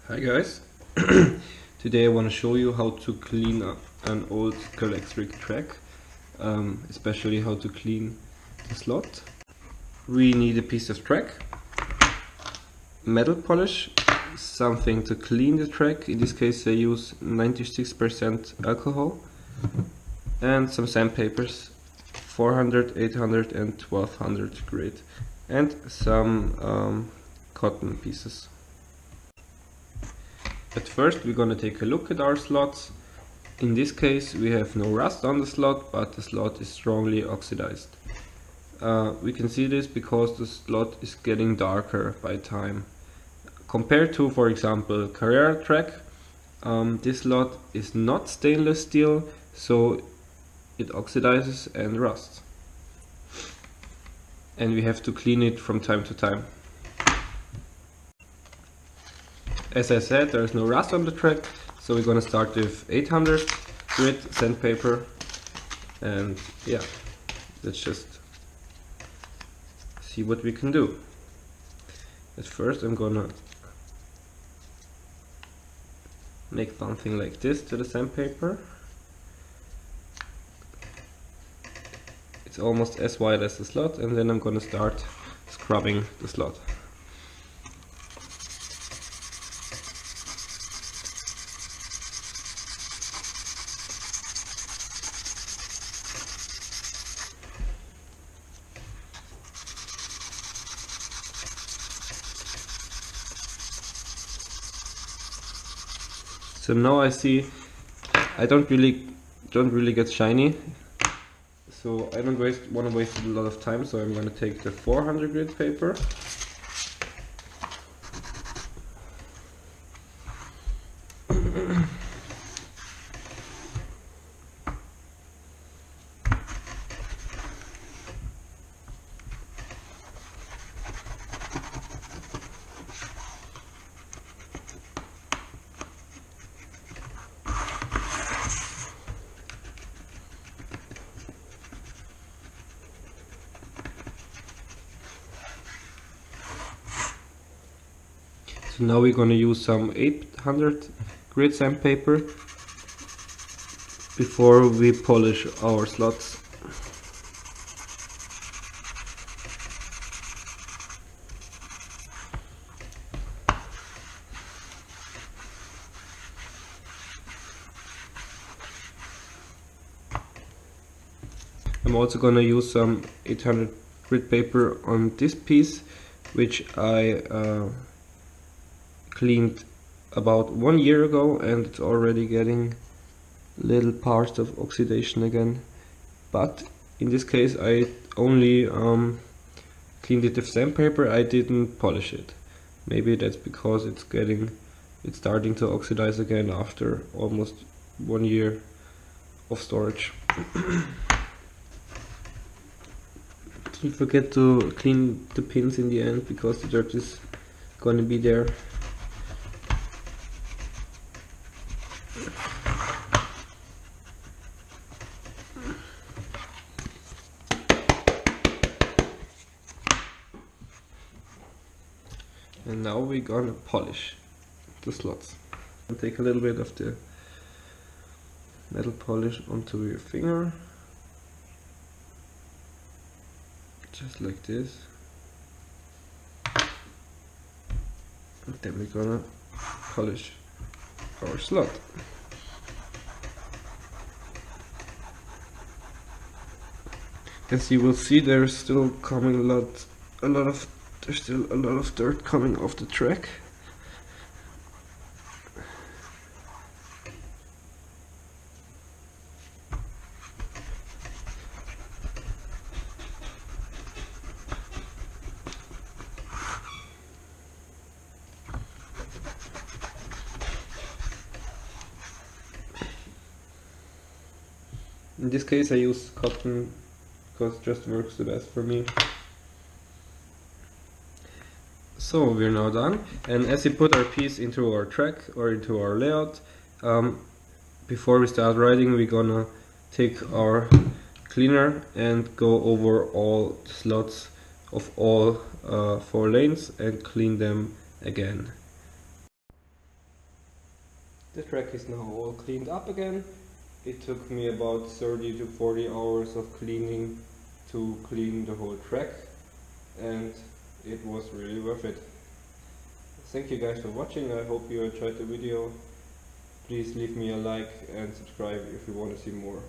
Hi guys, today I want to show you how to clean up an old Scalextric track, especially how to clean the slot. We need a piece of track, metal polish, something to clean the track, in this case I use 96% alcohol, and some sandpapers, 400, 800 and 1200 grade, and some cotton pieces. At first we're gonna take a look at our slots. In this case we have no rust on the slot, but the slot is strongly oxidized. We can see this because the slot is getting darker by time. Compared to, for example, Carrera track, this slot is not stainless steel, so it oxidizes and rusts. And we have to clean it from time to time. As I said, there is no rust on the track, so we're gonna start with 800 grit sandpaper, and yeah, let's just see what we can do. At first I'm gonna make something like this to the sandpaper. It's almost as wide as the slot, and then I'm gonna start scrubbing the slot. So now I see I don't really get shiny, so I don't want to waste a lot of time, so I'm going to take the 400 grit paper. So now we're going to use some 800 grit sandpaper before we polish our slots. I'm also going to use some 800 grit paper on this piece, which I cleaned about 1 year ago, and it's already getting little parts of oxidation again. But in this case I only cleaned it with sandpaper, I didn't polish it. Maybe that's because it's starting to oxidize again after almost 1 year of storage. Don't forget to clean the pins in the end, because the dirt is gonna be there. And now we're gonna polish the slots. And take a little bit of the metal polish onto your finger, just like this. And then we're gonna polish our slot. As you will see, there's still coming there's still a lot of dirt coming off the track. In this case I use cotton because it just works the best for me. So we're now done, and as we put our piece into our track or into our layout, before we start riding we're gonna take our cleaner and go over all the slots of all 4 lanes and clean them again. The track is now all cleaned up again. It took me about 30 to 40 hours of cleaning to clean the whole track, and it was really worth it. Thank you guys for watching. I hope you enjoyed the video. Please leave me a like and subscribe if you want to see more.